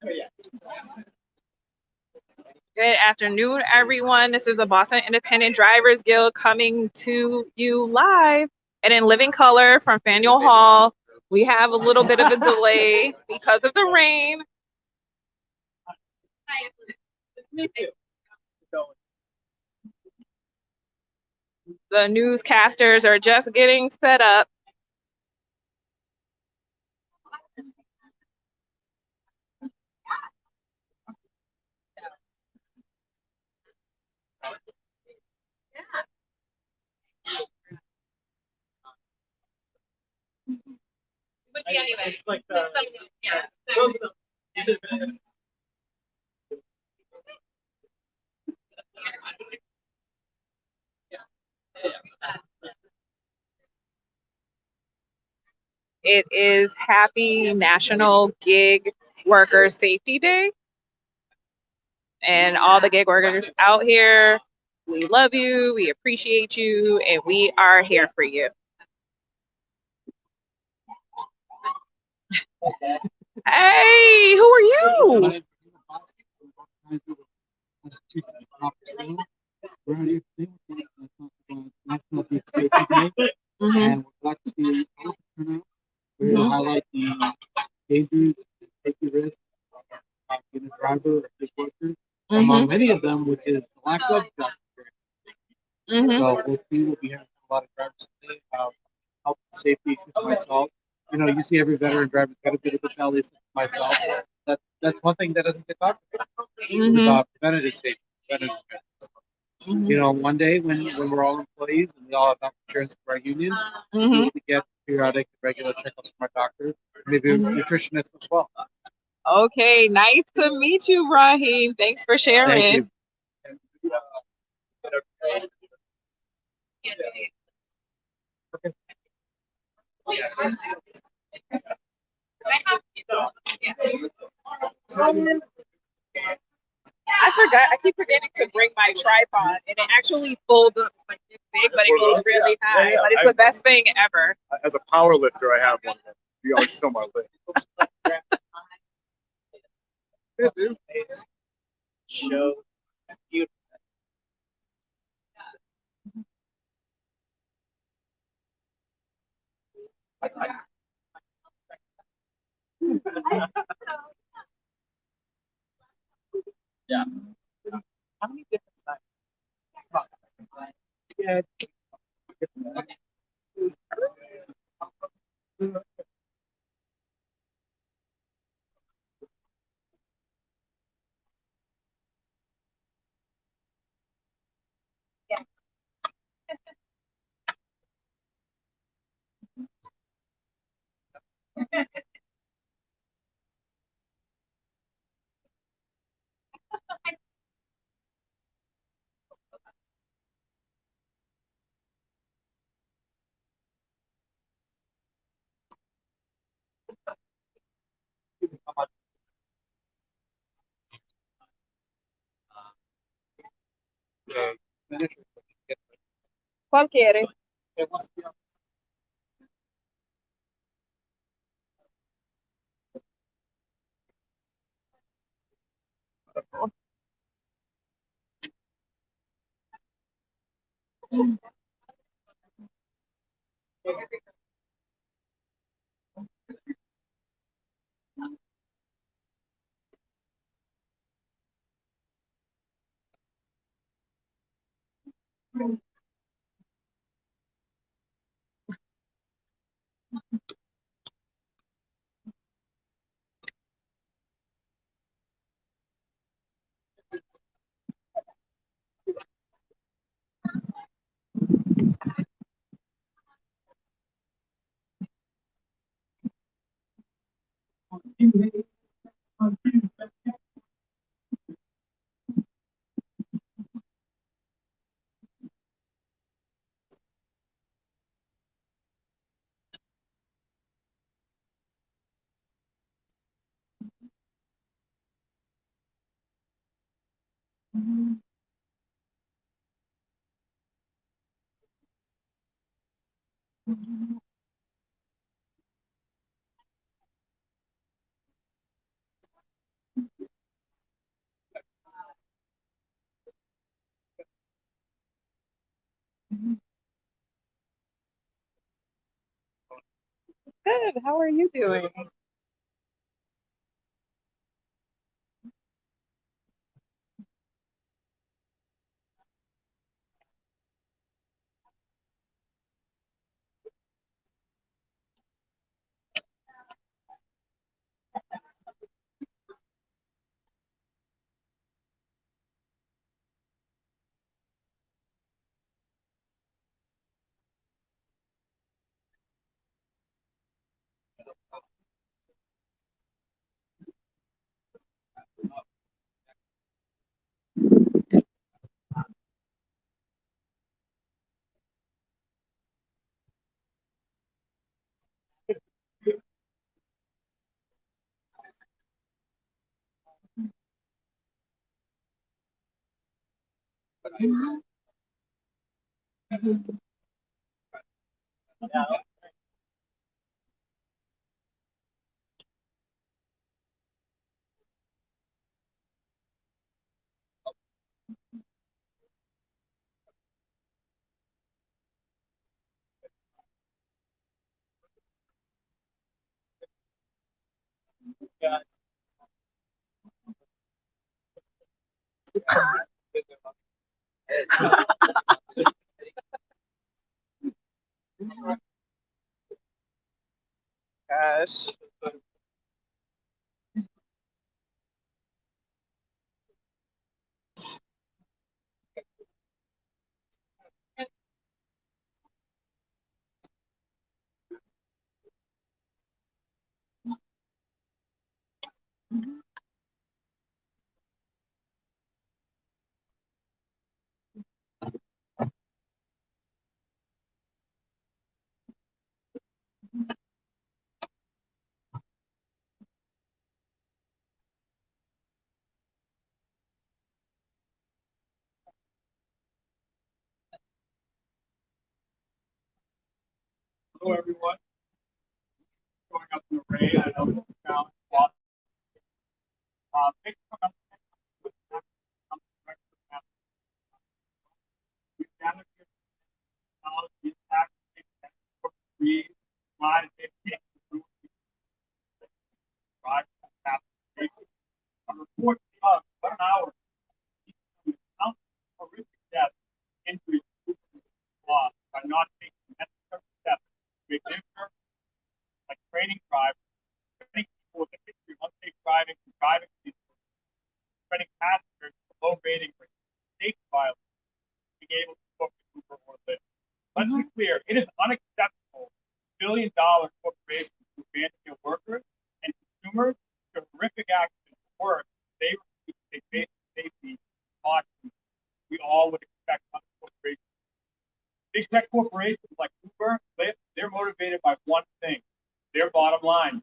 Good afternoon, everyone. This is a Boston Independent Drivers Guild coming to you live and in living color from Faneuil Hall. We have a little bit of a delay because of the rain. The newscasters are just getting set up. It is Happy National Gig Workers Safety Day. And all the gig workers out here, we love you, we appreciate you, and we are here for you. Hey, who are you? And we'd like to see we highlight the dangers and safety risks of being a driver or a worker. Among many of them, which is the lack of job security. So we'll see what we have a lot of drivers today about health and safety issues for myself. You know, you see every veteran driver's got a bit of a belly for myself. That's one thing that doesn't get talked about. It's about preventative safety, preventative maintenance. You know, one day when we're all employees and we all have health insurance for our union, we get periodic, regular checkups from our doctors, maybe a nutritionist as well. Okay, nice to meet you, Raheem. Thanks for sharing. Thank you. I forgot. I keep forgetting to bring my tripod, and it actually folds up like this big, but it goes really high. But it's the best thing ever. As a power lifter, I have one. You always still my leg. Show you. Yeah. How many different sizes? Yeah. ¿Cuál quiere? good. How are you doing? Gosh. Hello, everyone. Going up in the rain. I know it's found. Thanks for coming. We've gathered here to acknowledge the impact of free lives they take to drive a report of 1 hour horrific death, injuries, loss by not taking necessary steps to make sure, like training drivers, training people with a history of unsafe driving and driving people, training passengers with low rating for safety violence, being able to book Uber or Lyft. Let's be clear, it is unacceptable for billion-dollar corporations to abandon their workers and consumers to horrific accidents worse. They receive a basic safety caution we all would expect other corporations. Big tech corporations like Uber, Lyft, they're motivated by one thing, their bottom line.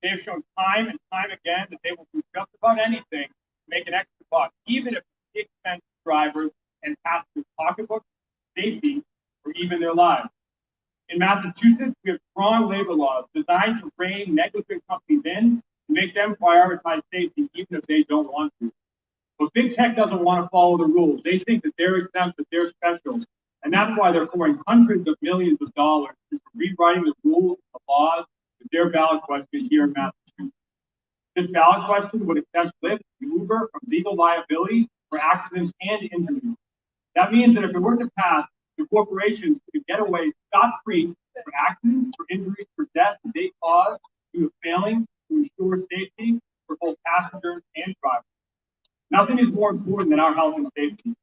They have shown time and time again that they will do just about anything to make an extra buck, even if it's the expense of drivers and passengers' pocketbooks, safety, or even their lives. In Massachusetts, we have strong labor laws designed to rein negligent companies in and make them prioritize safety even if they don't want to. But big tech doesn't want to follow the rules. They think that they're exempt, that they're special. And that's why they're pouring hundreds of millions of dollars into rewriting the rules, the laws, with their ballot question here in Massachusetts. This ballot question would exempt Lyft and Uber from legal liability for accidents and injuries. That means that if it were to pass, the corporations could get away scot-free for accidents, for injuries, for death that they cause due to failing to ensure safety for both passengers and drivers. Nothing is more important than our health and safety.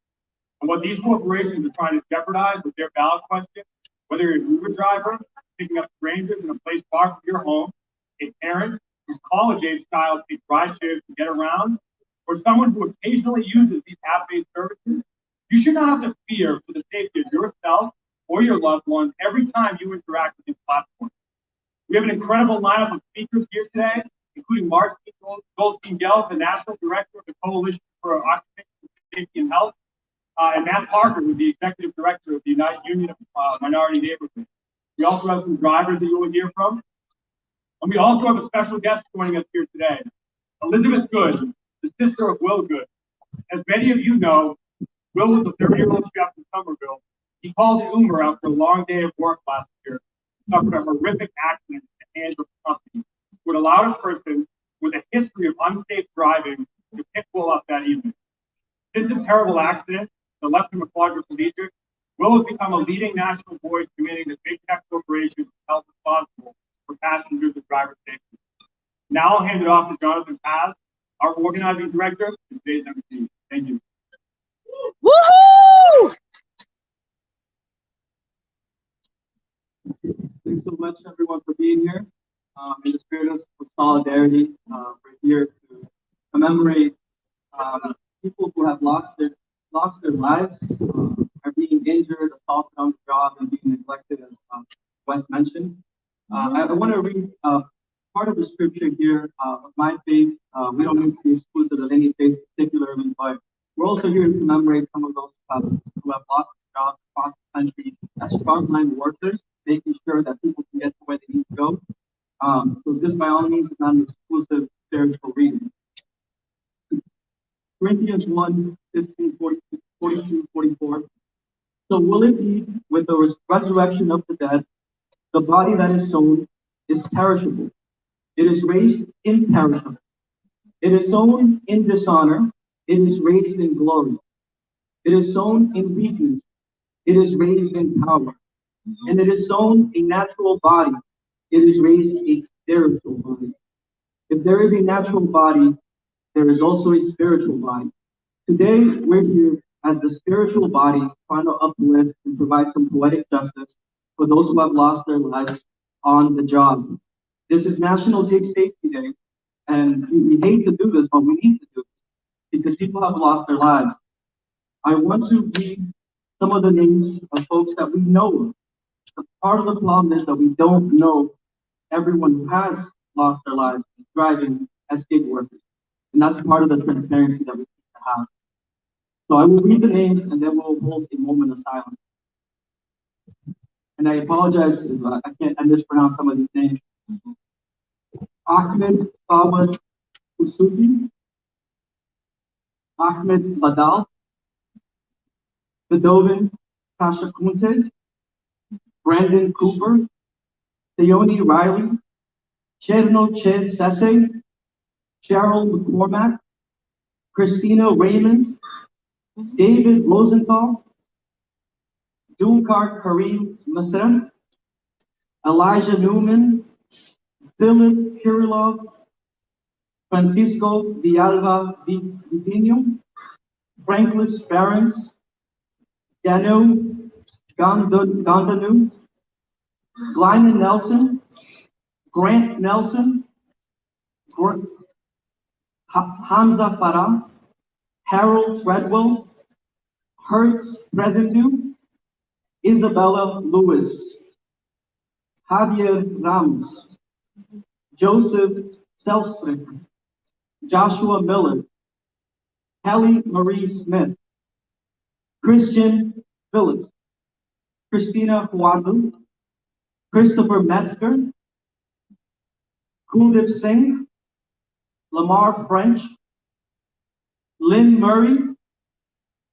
And what these corporations are trying to jeopardize with their ballot question, whether you're an Uber driver, picking up strangers in a place far from your home, a parent whose college-age child takes ride shares to get around, or someone who occasionally uses these app-based services, you should not have to fear for the safety of yourself or your loved ones every time you interact with these platforms. We have an incredible lineup of speakers here today, including Marcy Goldstein-Gelb, the National Director of the Coalition for Occupational Safety and Health, and Matt Parker, who's the Executive Director of the United Union of Minority Neighborhoods. We also have some drivers that you will hear from. And we also have a special guest joining us here today, Elizabeth Good, the sister of Will Good. As many of you know, Will was a 30-year-old chef in Somerville. He called Uber after a long day of work last year, suffered a horrific accident, and hands of the company would allow a person with a history of unsafe driving to pick Will up that evening. Since a terrible accident that left him a quadriplegic, Will has become a leading national voice demanding that big tech corporations be held responsible for passengers and driver safety. Now I'll hand it off to Jonathan Paz, our organizing director, and today's MC. Thank you. Woohoo! Thanks so much, everyone, for being here. In the spirit of solidarity, we're here to commemorate people who have lost their lives, are being injured, assaulted on the job, and being neglected, as Wes mentioned. I want to read part of the scripture here of my faith. We don't need to be exclusive of any faith particularly, but we're also here to commemorate some of those who have lost their jobs across the country as frontline workers, making sure that people can get to where they need to go. So this, by all means, is not an exclusive spiritual reading. Corinthians 1, 15, 42, 44. So will it be with the resurrection of the dead, the body that is sown is perishable. It is raised imperishable. It is sown in dishonor. It is raised in glory. It is sown in weakness. It is raised in power. And it is sown a natural body. It is raised a spiritual body. If there is a natural body, there is also a spiritual body. Today, we're here as the spiritual body, trying to uplift and provide some poetic justice for those who have lost their lives on the job. This is National Dig Safety Day, and we hate to do this, but we need to do it because people have lost their lives. I want to read some of the names of folks that we know. The part of the problem is that we don't know everyone who has lost their lives driving as gig workers. And that's part of the transparency that we need to have. So I will read the names and then we'll hold a moment of silence. And I apologize if I mispronounce some of these names. Ahmed Fawad Usufi, Ahmed Badal, Bedovin Kashakunte, Brandon Cooper, Theoni Riley, Cherno Ches Sese, Cheryl McCormack, Christina Raymond, David Rosenthal, Dulkar Karim Masem, Elijah Newman, Philip Kirilov, Francisco Villalba Vipino, Franklin Ferens, Danu Gondanu, Glyman Nelson, Grant Nelson, Hamza Farah, Harold Treadwell, Hertz Presentu, Isabella Lewis, Javier Ramos, Joseph Selstrick, Joshua Miller, Kelly Marie Smith, Christian Phillips, Christina Huadu, Christopher Metzger, Kuldeep Singh, Lamar French, Lynn Murray,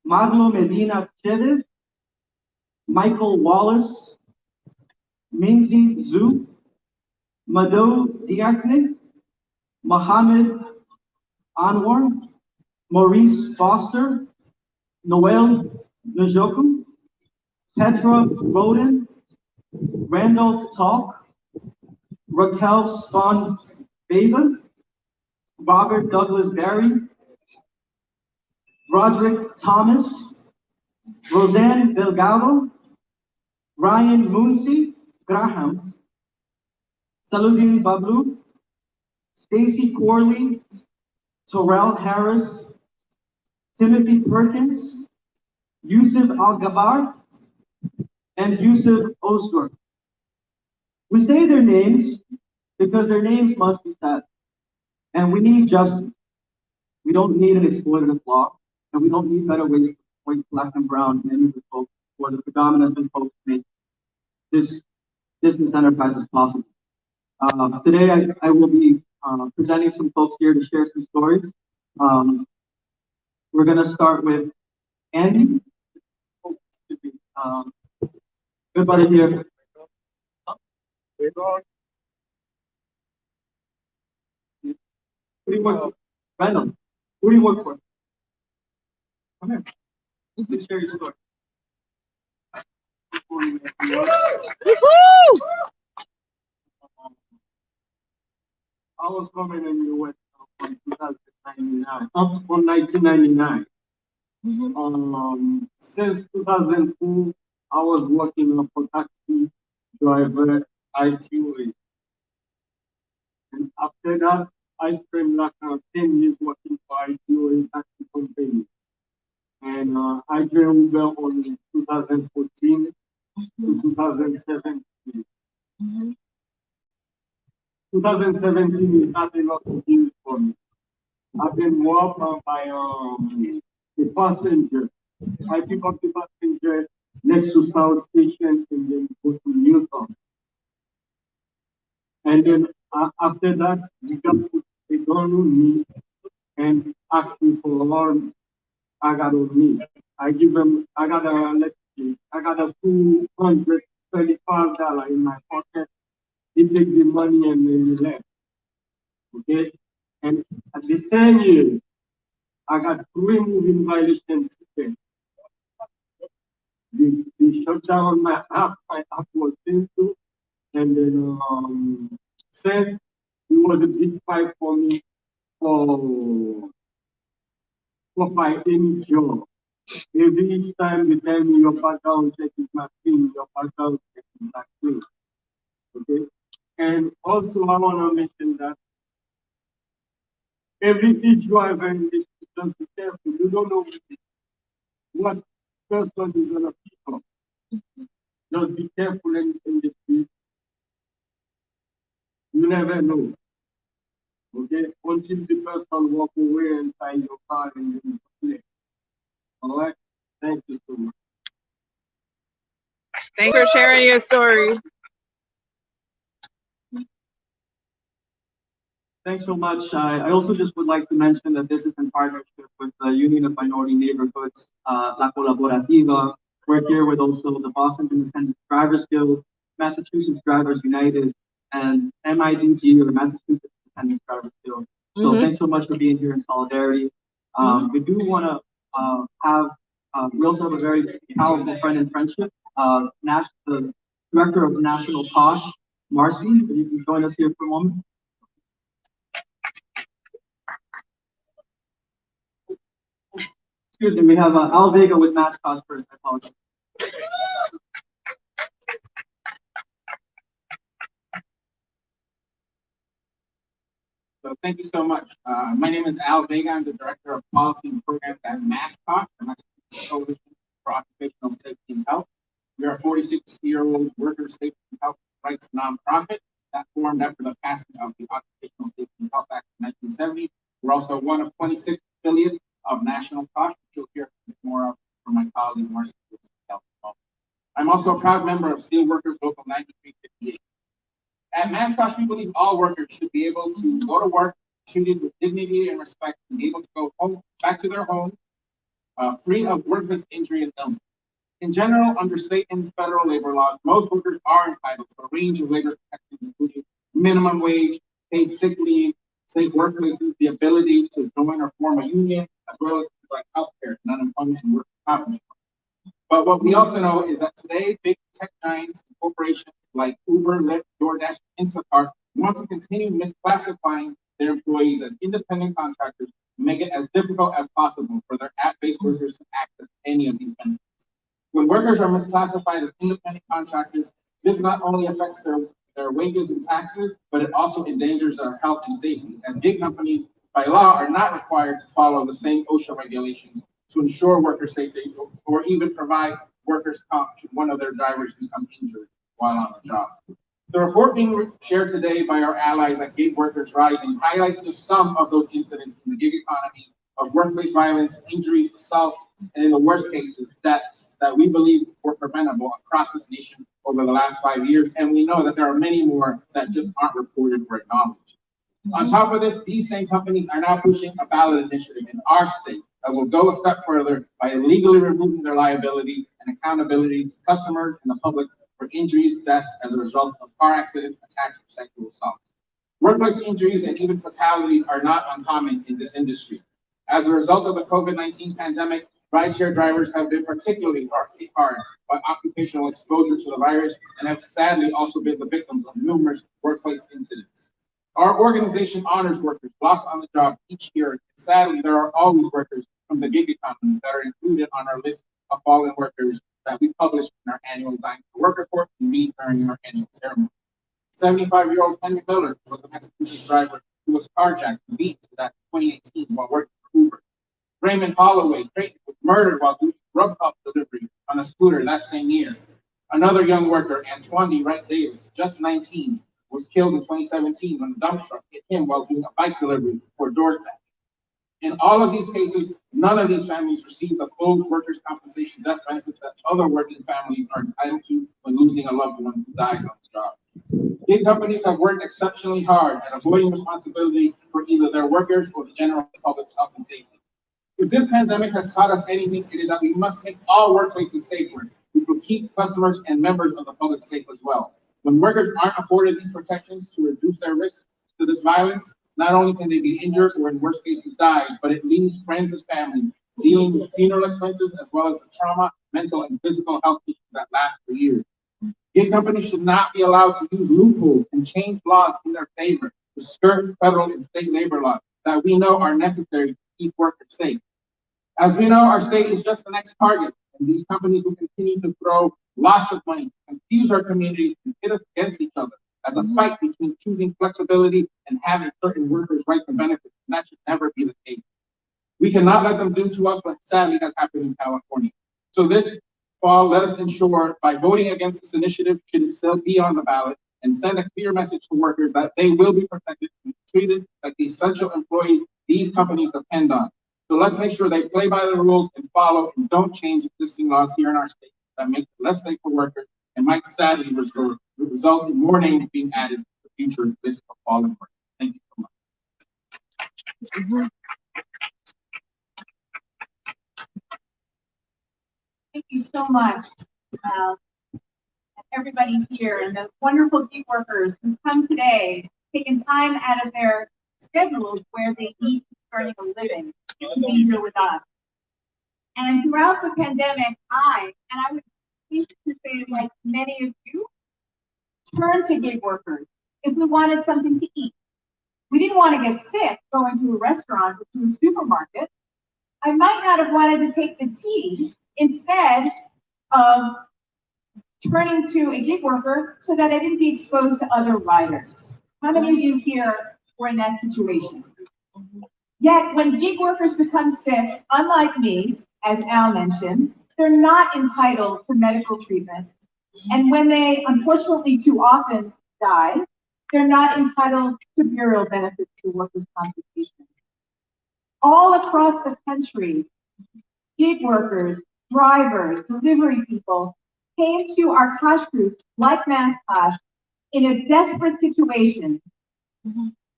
Maglo Medina Chavez, Michael Wallace, Minzy Zhu, Madhu Diakne, Mohammed Anwar, Maurice Foster, Noel Njoku, Petra Roden, Randolph Talk, Raquel Spawn Bava, Robert Douglas Barry, Roderick Thomas, Roseanne Delgado, Ryan Moonsey Graham, Saludin Bablu, Stacy Corley, Terrell Harris, Timothy Perkins, Yusuf Al-Gabar, and Yusuf Osgur. We say their names because their names must be said. And we need justice. We don't need an exploitative law, and we don't need better ways to point black and brown and immigrant folks or the predominant folks to make this business enterprise as possible. Today, I will be presenting some folks here to share some stories. We're going to start with Andy. Everybody here. Who do you work for? Random. Who do you work for? Come here. Let's share your story. I was coming in the West from 2099, up from 1999. Since 2002, I was working for taxi driver ITOA. And after that, I spent like 10 years working for ITOA taxi company. And I joined Uber on 2014 to 2017. 2017 is not a lot of years for me. I've been robbed by a passenger. I pick up the passenger next to South Station and then go to Newtown. And then after that, the guy put a gun on me and asked me for all I got on me. I give him, I got a $235 in my pocket. He took the money and then he left. Okay? And at the same year, I got 3 moving violation tickets. They shut down my app was into, and then since it was a big fight for me for finding job. Every each time they tell me your background check is not clean, your background check is not clean. Okay? And also I want to mention that every driver in this system, be careful. You don't know what person is gonna pick up. Just be careful in the street. You never know. Okay? Until the person walk away and find your car and then play. All right? Thank you so much. Thanks for sharing your story. Thanks so much. I also just would like to mention that this is in partnership with the Union of Minority Neighborhoods, La Colaborativa. We're here with also the Boston Independent Drivers Guild, Massachusetts Drivers United, and MIDG, or Massachusetts Independent Drivers Guild. So thanks so much for being here in solidarity. We do want to we also have a very powerful friend in friendship, the Director of National Posh, Marcy, if you can join us here for a moment. Excuse me, we have Al Vega with Mascot first. I apologize. So thank you so much. My name is Al Vega. I'm the Director of Policy and Programs at Mascot, the Massachusetts Coalition for Occupational Safety and Health. We are a 46-year-old worker safety and health rights nonprofit that formed after the passing of the Occupational Safety and Health Act of 1970. We're also one of 26 affiliates of National Posh, which you'll hear more of from my colleague Marcy. I'm also a proud member of Steelworkers Local 9358. At Mascot, we believe all workers should be able to go to work, treated with dignity and respect, and be able to go home, back to their home, free of workplace injury and illness. In general, under state and federal labor laws, most workers are entitled to a range of labor protections, including minimum wage, paid sick leave, safe workplaces, the ability to join or form a union, as well as things like healthcare and unemployment and work compensation. But what we also know is that today, big tech giants and corporations like Uber, Lyft, DoorDash, and Instacart want to continue misclassifying their employees as independent contractors and make it as difficult as possible for their app-based workers to access any of these benefits. When workers are misclassified as independent contractors, this not only affects their wages and taxes, but it also endangers their health and safety, as gig companies by law are not required to follow the same OSHA regulations to ensure worker safety or even provide workers' comp should one of their drivers become injured while on the job. The report being shared today by our allies at Gig Workers Rising highlights just some of those incidents in the gig economy of workplace violence, injuries, assaults, and in the worst cases, deaths that we believe were preventable across this nation over the last 5 years. And we know that there are many more that just aren't reported or acknowledged. On top of this, these same companies are now pushing a ballot initiative in our state that will go a step further by legally removing their liability and accountability to customers and the public for injuries, deaths as a result of car accidents, attacks, or sexual assault. Workplace injuries and even fatalities are not uncommon in this industry. As a result of the COVID-19 pandemic, rideshare drivers have been particularly hit hard by occupational exposure to the virus and have sadly also been the victims of numerous workplace incidents. Our organization honors workers lost on the job each year. Sadly, there are always workers from the gig economy that are included on our list of fallen workers that we publish in our annual Dying to Work report and meet during our annual ceremony. 75-year-old Henry Miller was a Massachusetts driver who was carjacked and beaten to death in 2018 while working for Uber. Raymond Holloway Creighton was murdered while doing Grubhub delivery on a scooter that same year. Another young worker, Antoine Wright Davis, just 19, was killed in 2017 when a dump truck hit him while doing a bike delivery for DoorDash. In all of these cases, none of these families received the full workers' compensation death benefits that other working families are entitled to when losing a loved one who dies on the job. Gig companies have worked exceptionally hard at avoiding responsibility for either their workers or the general public's health and safety. If this pandemic has taught us anything, it is that we must make all workplaces safer, which will keep customers and members of the public safe as well. When workers aren't afforded these protections to reduce their risk to this violence, not only can they be injured or in worst cases die, but it leaves friends and families dealing with funeral expenses as well as the trauma, mental, and physical health issues that last for years. Gig companies should not be allowed to use loopholes and change laws in their favor to skirt federal and state labor laws that we know are necessary to keep workers safe. As we know, our state is just the next target, and these companies will continue to throw lots of money to confuse our communities and hit us against each other as a fight between choosing flexibility and having certain workers' rights and benefits, and that should never be the case. We cannot let them do to us what sadly has happened in California. So this fall, let us ensure by voting against this initiative, should it still be on the ballot, and send a clear message to workers that they will be protected and treated like the essential employees these companies depend on. So let's make sure they play by the rules and follow and don't change existing laws here in our state that makes it less safe for workers and might sadly result in more names being added to the future list of fallen workers. Thank you so much. Thank you so much, everybody here and the wonderful gig workers who come today, taking time out of their schedules where they need to earn a living to be here with us. And throughout the pandemic, I was pleased to say, like many of you, turned to gig workers if we wanted something to eat. We didn't want to get sick going to a restaurant or to a supermarket. I might not have wanted to take the T instead of turning to a gig worker so that I didn't be exposed to other riders. How many of you here were in that situation? Yet when gig workers become sick, unlike me, as Al mentioned, they're not entitled to medical treatment. And when they unfortunately too often die, they're not entitled to burial benefits through workers' compensation. All across the country, gig workers, drivers, delivery people came to our Kosh group, like Mass Kosh, in a desperate situation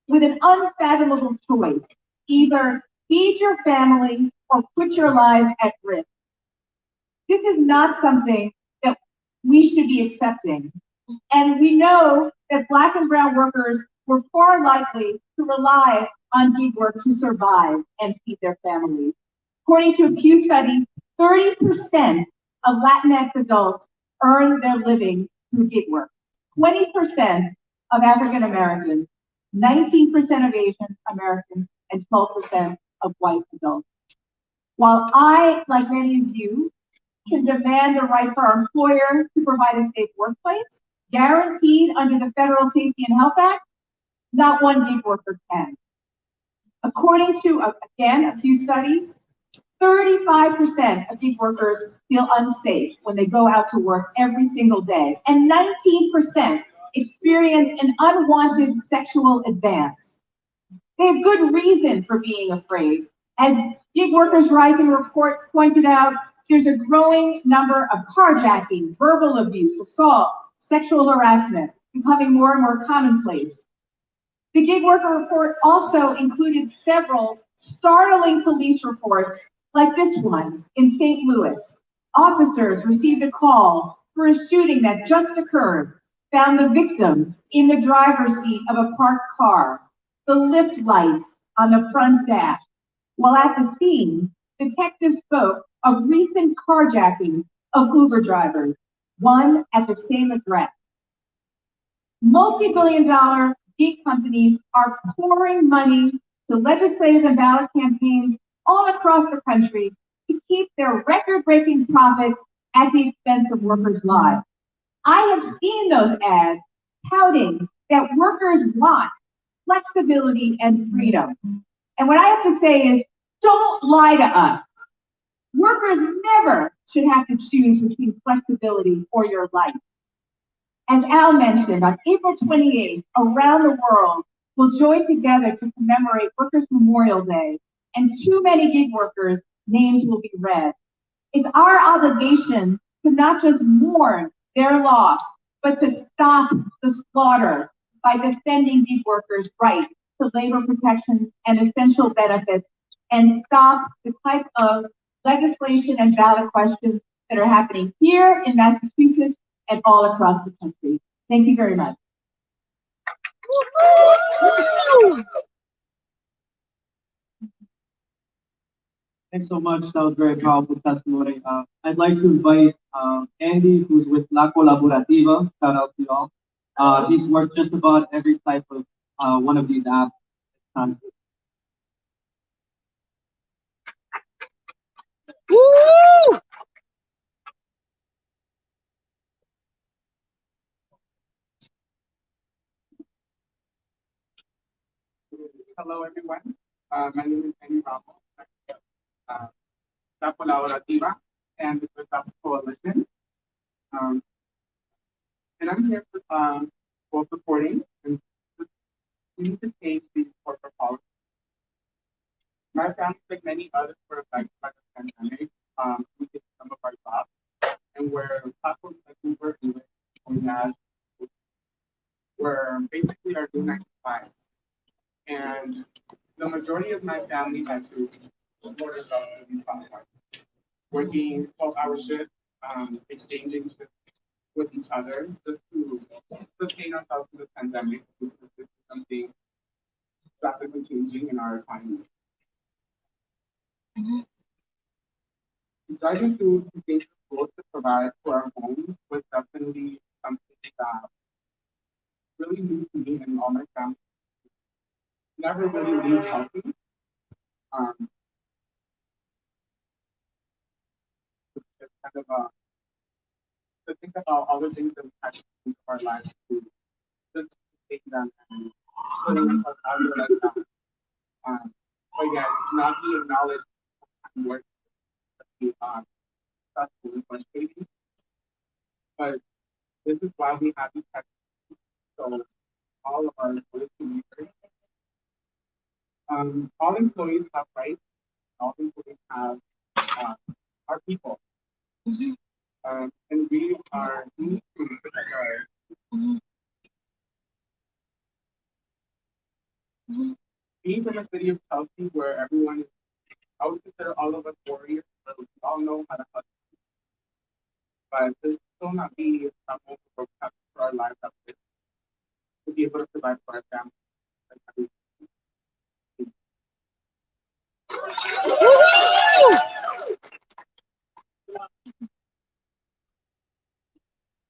with an unfathomable choice: either feed your family or put your lives at risk. This is not something that we should be accepting. And we know that Black and brown workers were far likely to rely on gig work to survive and feed their families. According to a Pew study, 30% of Latinx adults earn their living through gig work. 20% of African Americans, 19% of Asian Americans, and 12% of white adults. While I, like many of you, can demand the right for our employer to provide a safe workplace, guaranteed under the Federal Safety and Health Act, not one gig worker can. According to, again, a Pew study, 35% of gig workers feel unsafe when they go out to work every single day, and 19% experience an unwanted sexual advance. They have good reason for being afraid. As Gig Workers Rising report pointed out, there's a growing number of carjacking, verbal abuse, assault, sexual harassment becoming more and more commonplace. The Gig Worker report also included several startling police reports like this one in St. Louis. Officers received a call for a shooting that just occurred. found the victim in the driver's seat of a parked car, the lift light on the front dash. While at the scene, detectives spoke of recent carjackings of Uber drivers, one at the same address. Multi-billion-dollar gig companies are pouring money to legislative and ballot campaigns all across the country to keep their record-breaking profits at the expense of workers' lives. I have seen those ads touting that workers want flexibility and freedom. And what I have to say is, don't lie to us. Workers never should have to choose between flexibility or your life. As Al mentioned, on April 28th, around the world, we'll join together to commemorate Workers' Memorial Day, and too many gig workers' names will be read. It's our obligation to not just mourn their loss, but to stop the slaughter by defending gig workers' right to labor protections and essential benefits, and stop the type of legislation and ballot questions that are happening here in Massachusetts and all across the country. Thank you very much. Thanks so much. That was very powerful testimony. I'd like to invite Andy, who's with La Colaborativa. Shout out to y'all. He's worked just about every type of one of these apps. Woo! Hello, everyone. My name is Andy Ramos. La Colaborativa and the Stop Coalition. And I'm here for supporting and we need to change the corporate policy. My family, like many others, were affected by the pandemic. We did some of our jobs, and where platforms like Uber and Lyft or Nash were basically our new 9 to 5. And the majority of my family had to support themselves to these platforms, working 12-hour shifts, exchanging shifts with each other just to sustain ourselves through the pandemic, because this is something drastically changing in our economy. Driving through the basic goals to provide for our homes was definitely something that really new to me and all my family. Never really leave healthy. It's kind of to think about all the things that we had to do for our lives to just take them and put them out there like that. But yeah, not be acknowledged and work to that's really frustrating. But this is why we have these types of so all of our employees can be heard. All employees have rights. All employees have are people. And we need to protect our being from a city of Chelsea where everyone is, I would consider all of us warriors, but we all know how to hustle. But there's still not be a moment for our lives up there to be able to provide for our families.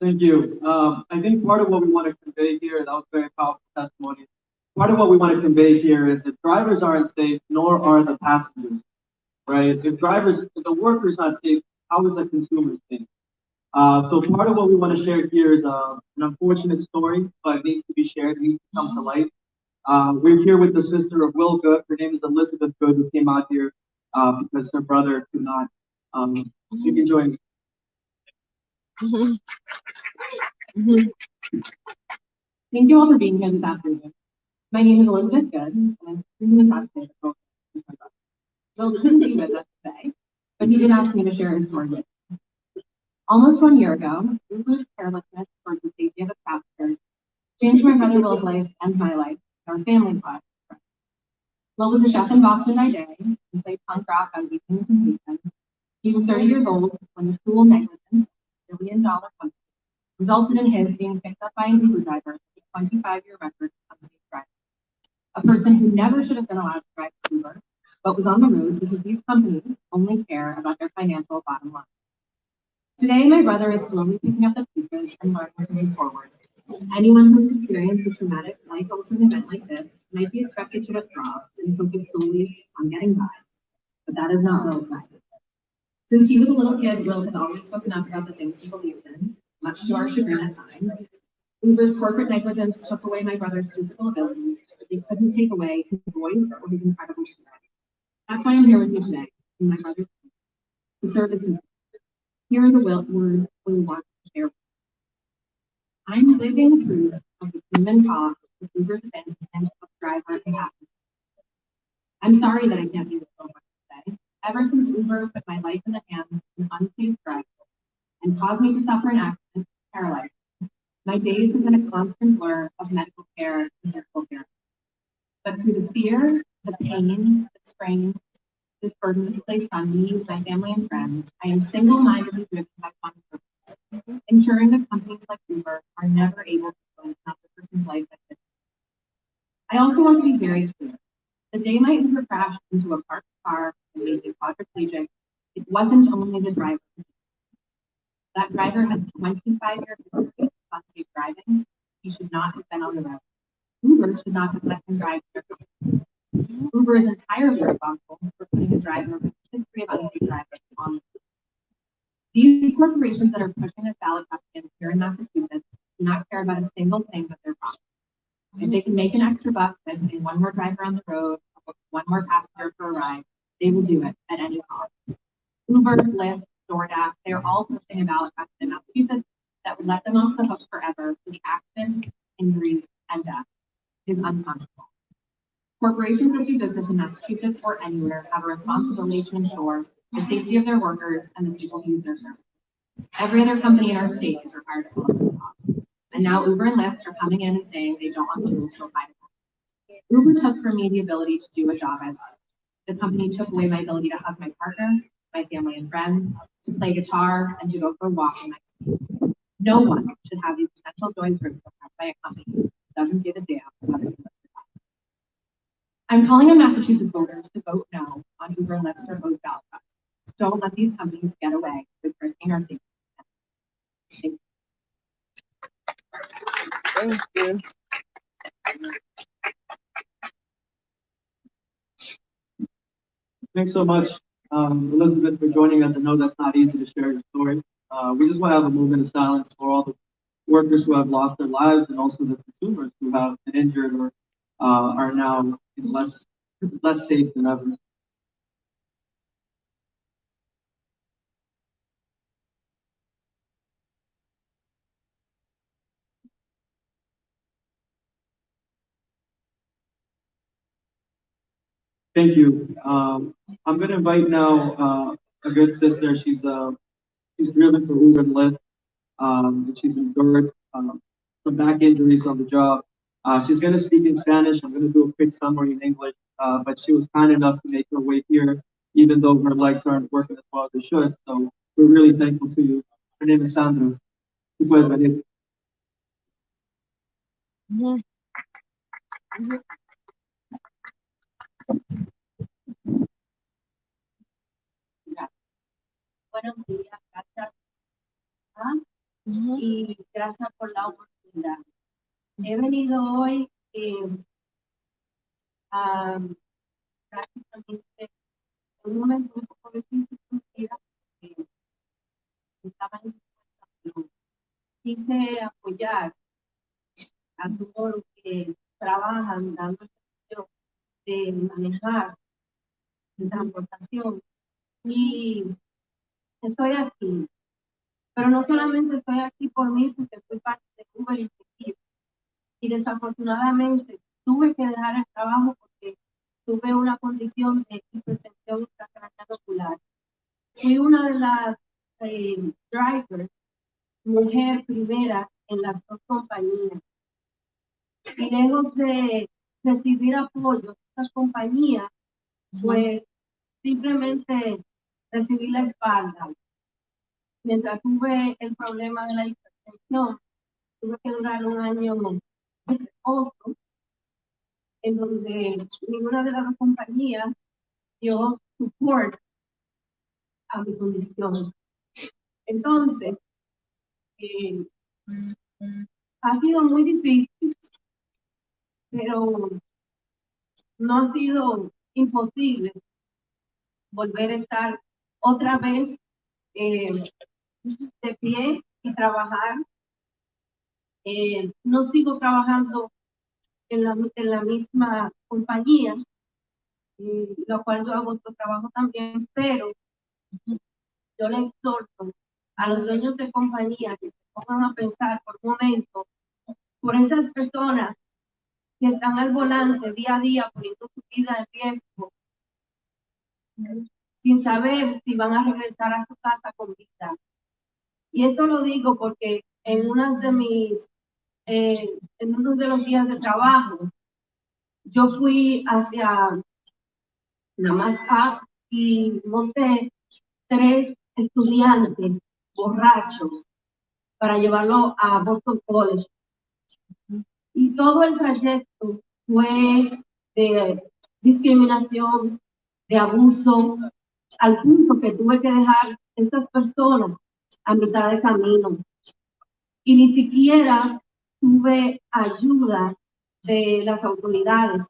Thank you. I think part of what we want to convey here, that was very powerful testimony. Part of what we want to convey here is that drivers aren't safe, nor are the passengers, right? If the worker's not safe, how is the consumer safe? So part of what we want to share here is an unfortunate story, but it needs to be shared, it needs to come to light. We're here with the sister of Will Good. Her name is Elizabeth Good, who came out here because her brother could not. You can join. Thank you all for being here this afternoon. My name is Elizabeth Good, and I'm extremely proud to say that Will couldn't be with us today, but he did ask me to share his story with him. Almost 1 year ago, Uber's carelessness towards the safety of its passengers changed my brother Will's life and my life, our family's life. Will was a chef in Boston by day and played punk rock on weekends and weekends. He was 30 years old when the cruel negligence of a $1 billion company resulted in his being picked up by an Uber driver with a 25-year record of unsafe driving. A person who never should have been allowed to drive for Uber, but was on the road because these companies only care about their financial bottom line. Today, my brother is slowly picking up the pieces and learning to move forward. Anyone who's experienced a traumatic life-altering event like this might be expected to withdraw and focus solely on getting by, but that is not Will's life. Since he was a little kid, Will has always spoken up about the things he believes in, much to our chagrin at times. Uber's corporate negligence took away my brother's physical abilities, but they couldn't take away his voice or his incredible spirit. That's why I'm here with you today, in my brother's to serve as his. Here are the words we want to share. I'm living proof of the human cost of Uber's abandonment of driver and passenger. I'm sorry that I can't be with so much today. Ever since Uber put my life in the hands of an unsafe driver and caused me to suffer an accident, paralyzed, my days have been a constant blur of medical care and physical care. But through the fear, the pain, the strain, this burden is placed on me, my family, and friends, I am single-mindedly driven by one purpose, ensuring that companies like Uber are never able to ruin another person's life like this. I also want to be very clear. The day my Uber crashed into a parked car and made me quadriplegic, it wasn't only the driver. That driver had a 25-year history of unsafe driving. He should not have been on the road. Uber should not have let him drive their company. Uber is entirely responsible for putting a driver with a history of unsafe driving on the road. These corporations that are pushing this ballot question here in Massachusetts do not care about a single thing but their profit. If they can make an extra buck by putting one more driver on the road, or one more passenger for a ride, they will do it at any cost. Uber, Lyft, DoorDash, they are all pushing a ballot question in Massachusetts that would let them off the hook forever for the accidents, injuries, and deaths. It is unconscionable. Corporations that do business in Massachusetts or anywhere have a responsibility to ensure the safety of their workers and the people who use their services. Every other company in our state is required to follow those laws. And now Uber and Lyft are coming in and saying they don't want the rules to apply to them. Uber took from me the ability to do a job I love. The company took away my ability to hug my partner, my family and friends, to play guitar, and to go for a walk in my city. No one should have these essential joys ripped by a company that doesn't give a damn about it. I'm calling on Massachusetts voters to vote no on Uber and Lyft's proposed ballot question. Don't let these companies get away with risking our safety. Thank you. Thank you. Thanks so much, Elizabeth, for joining us. I know that's not easy to share your story. We just want to have a moment of silence for all the workers who have lost their lives and also the consumers who have been injured or are now less safe than ever. Thank you. I'm going to invite now a good sister. She's driven for Uber and Lyft. And she's endured some back injuries on the job. She's going to speak in Spanish. I'm going to do a quick summary in English. But she was kind enough to make her way here, even though her legs aren't working as well as they should. So we're really thankful to you. Her name is Sandra. Tú puedes venir. Buenos días, gracias. Y gracias por la oportunidad. He venido hoy a prácticamente en un momento un poco difícil porque estaba en situación. Quise apoyar a todos los que trabajan dando el servicio de manejar de transportación y estoy aquí. Pero no solamente estoy aquí por mí, porque soy parte de Uber y equipo. Y desafortunadamente tuve que dejar el trabajo porque tuve una condición de hipertensión intracraneal ocular. Fui una de las drivers, mujer primera en las dos compañías. Y lejos de recibir apoyo de estas compañías, pues simplemente recibí la espalda. Mientras tuve el problema de la hipertensión. transición, tuve que durar un año oso, en donde ninguna de las dos compañías dio support a mi condición. Entonces, eh, ha sido muy difícil, pero no ha sido imposible volver a estar otra vez de pie y trabajar. No sigo trabajando en la misma compañía, lo cual yo hago otro trabajo también, pero yo le exhorto a los dueños de compañía que se pongan a pensar por un momento por esas personas que están al volante día a día poniendo su vida en riesgo, sin saber si van a regresar a su casa con vida. Y esto lo digo porque en uno de los días de trabajo, yo fui hacia la más app y monté 3 estudiantes borrachos para llevarlo a Boston College. Y todo el trayecto fue de discriminación, de abuso, al punto que tuve que dejar a estas personas a mitad de camino. Y ni siquiera tuve ayuda de las autoridades,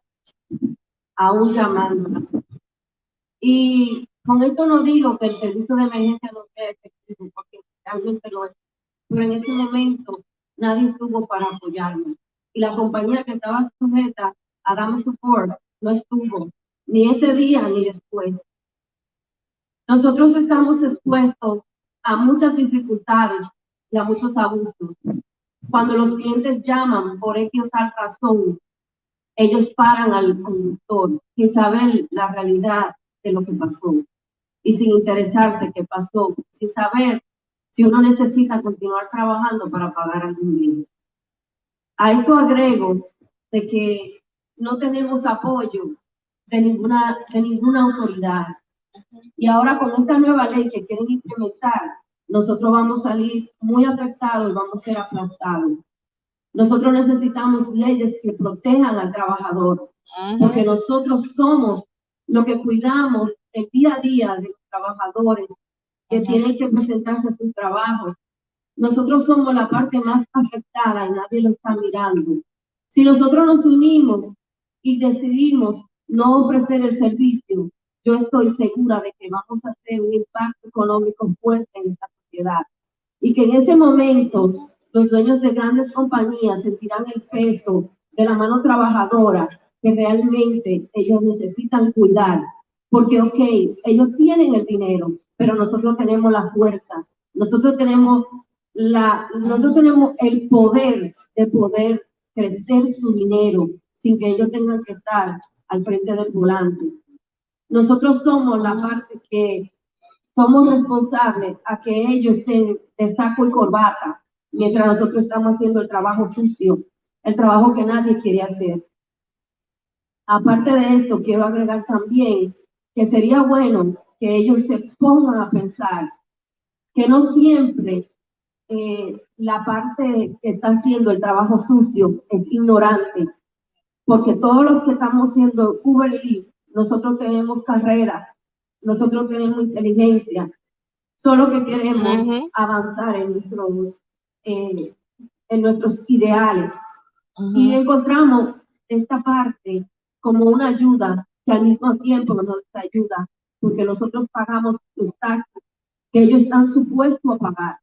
aún llamándolas. Y con esto no digo que el servicio de emergencia no sea efectivo, porque realmente lo es. Pero en ese momento nadie estuvo para apoyarme. Y la compañía que estaba sujeta a darme support no estuvo, ni ese día ni después. Nosotros estamos expuestos a muchas dificultades y a muchos abusos. Cuando los clientes llaman por X o tal razón, ellos paran al conductor sin saber la realidad de lo que pasó y sin interesarse qué pasó, sin saber si uno necesita continuar trabajando para pagar algún bien. A esto agrego de que no tenemos apoyo de ninguna autoridad. Y ahora con esta nueva ley que quieren implementar, nosotros vamos a salir muy afectados y vamos a ser aplastados. Nosotros necesitamos leyes que protejan al trabajador, porque nosotros somos lo que cuidamos el día a día de los trabajadores que tienen que presentarse a sus trabajos. Nosotros somos la parte más afectada y nadie lo está mirando. Si nosotros nos unimos y decidimos no ofrecer el servicio, yo estoy segura de que vamos a hacer un impacto económico fuerte en esta sociedad. Y que en ese momento los dueños de grandes compañías sentirán el peso de la mano trabajadora que realmente ellos necesitan cuidar. Porque, ok, ellos tienen el dinero, pero nosotros tenemos la fuerza. Nosotros tenemos el poder de poder crecer su dinero sin que ellos tengan que estar al frente del volante. Nosotros somos la parte que somos responsables a que ellos estén de saco y corbata, mientras nosotros estamos haciendo el trabajo sucio, el trabajo que nadie quiere hacer. Aparte de esto, quiero agregar también que sería bueno que ellos se pongan a pensar que no siempre la parte que está haciendo el trabajo sucio es ignorante, porque todos los que estamos haciendo Uber Eats, nosotros tenemos carreras, nosotros tenemos inteligencia, solo que queremos avanzar en nuestros ideales. Y encontramos esta parte como una ayuda que al mismo tiempo nos ayuda, porque nosotros pagamos los taxes que ellos están supuestos a pagar.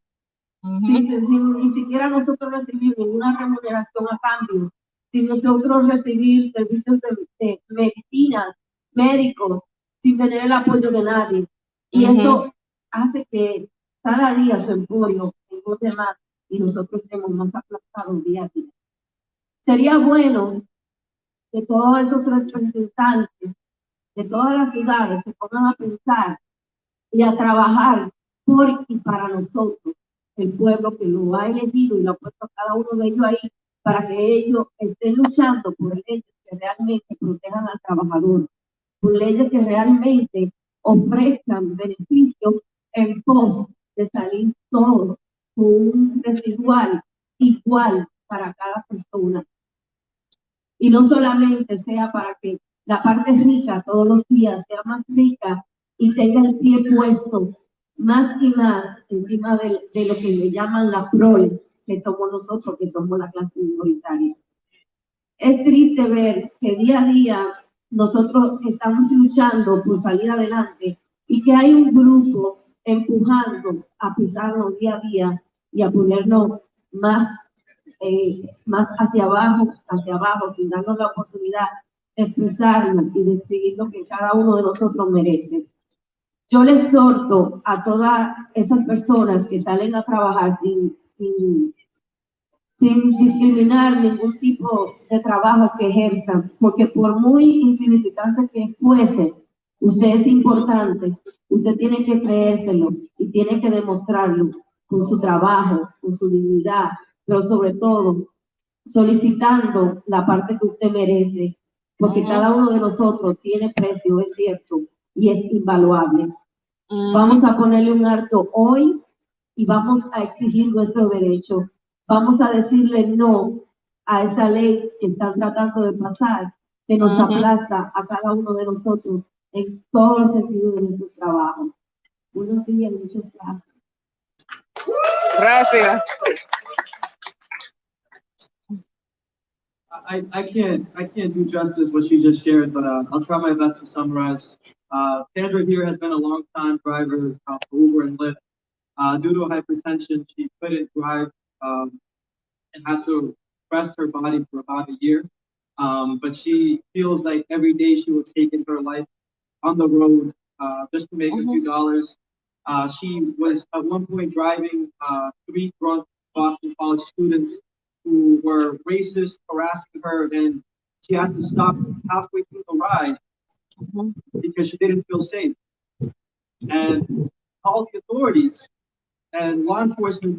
Sin ni siquiera nosotros recibir ninguna remuneración a cambio, sin nosotros recibir servicios de medicinas, médicos, sin tener el apoyo de nadie. Y eso hace que cada día su emporio engorde más y nosotros estemos más aplastados día a día. Sería bueno que todos esos representantes de todas las ciudades se pongan a pensar y a trabajar por y para nosotros, el pueblo que lo ha elegido y lo ha puesto a cada uno de ellos ahí, para que ellos estén luchando por leyes que realmente protejan al trabajador, por leyes que realmente ofrezcan beneficios en pos de salir todos con un residual igual para cada persona. Y no solamente sea para que la parte rica todos los días sea más rica y tenga el pie puesto más y más encima de lo que le llaman la prole, que somos nosotros, que somos la clase minoritaria. Es triste ver que día a día nosotros estamos luchando por salir adelante y que hay un grupo empujando a pisarnos día a día y a ponernos más hacia abajo, sin darnos la oportunidad de expresarnos y de seguir lo que cada uno de nosotros merece. Yo le exhorto a todas esas personas que salen a trabajar sin discriminar ningún tipo de trabajo que ejerzan, porque por muy insignificante que fuese, usted es importante, usted tiene que creérselo y tiene que demostrarlo con su trabajo, con su dignidad, pero sobre todo solicitando la parte que usted merece, porque cada uno de nosotros tiene precio, es cierto, y es invaluable. Vamos a ponerle un alto hoy y vamos a exigir nuestro derecho. Vamos a decirle no a esta ley que están tratando de pasar, que nos aplasta a cada uno de nosotros en todos los sentidos de nuestros trabajos. Buenos días, muchas gracias. Gracias. I can't do justice what she just shared, but I'll try my best to summarize. Sandra here has been a long-time driver for Uber and Lyft. Due to hypertension, she couldn't drive and had to rest her body for about a year. But she feels like every day she was taking her life on the road just to make a few dollars. She was at one point driving 3 drunk Boston College students who were racist, harassing her, and she had to stop halfway through the ride because she didn't feel safe and called the authorities, and law enforcement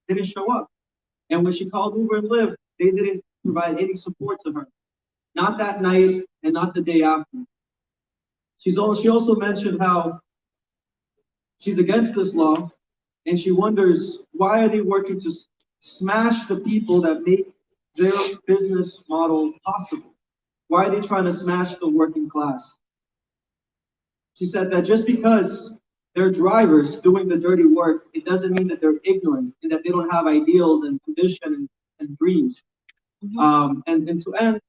didn't show up. And when she called Uber and Lyft, they didn't provide any support to her, not that night and not the day after. She also mentioned how she's against this law, and she wonders why are they working to smash the people that make their business model possible? Why are they trying to smash the working class? She said that just because they're drivers doing the dirty work, it doesn't mean that they're ignorant and that they don't have ideals and ambition and dreams. And to end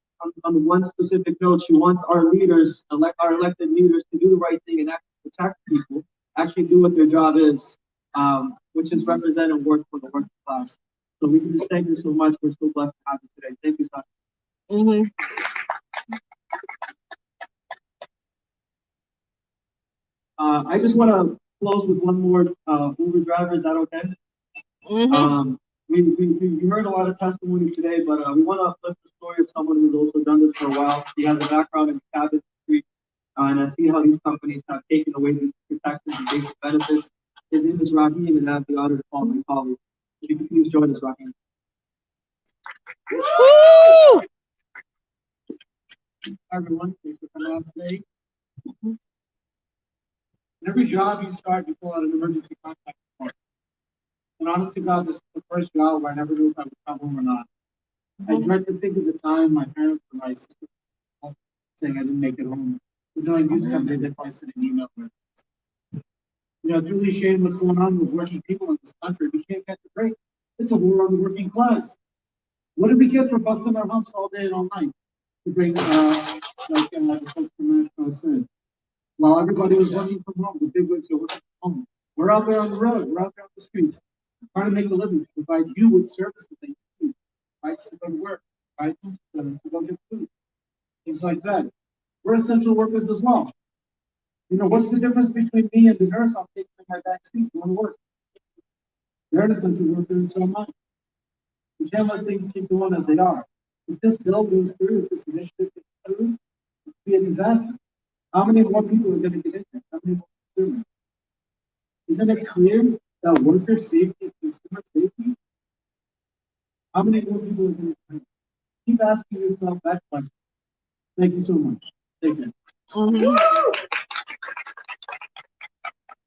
on one specific note, she wants our leaders, our elected leaders, to do the right thing and actually protect people, actually do what their job is, which is represent and work for the working class. So we can just thank you so much. We're so blessed to have you today. Thank you, Sasha. I just want to close with one more Uber driver. Is that okay? We heard a lot of testimony today, but we want to uplift the story of someone who's also done this for a while. He has a background in the cab industry, and I see how these companies have taken away these protections and basic benefits. His name is Rahim, and I have the honor to call my colleague. If you could please join us, Rahim. Hi, everyone. Thanks for coming out today. In every job you start, you pull out an emergency contact report. And honest to God, this is the first job where I never knew if I would come home or not. I dread to think of the time my parents or my sister saying I didn't make it home. But knowing these companies, they probably sent an email with. You know, truly shame what's going on with working people in this country. We can't catch a break. It's a war on the working class. What do we get for busting our humps all day and all night? To bring, like the folks from Nashville said, while everybody was working from home, the big wigs are working from home. We're out there on the road. We're out there on the streets, trying to make a living, to provide you with services that you need, rights to go to work, rights to go get food, things like that. We're essential workers as well. You know, what's the difference between me and the nurse I'm taking in my back seat going to work? They're an essential worker and so am I. We can't let things keep going as they are. If this bill goes through, if this initiative goes through, it could be a disaster. How many more people are going to get in there? How many more consumers? Isn't it clear that worker safety is consumer safety? How many more people are going to keep asking yourself that question? Thank you so much. Take care.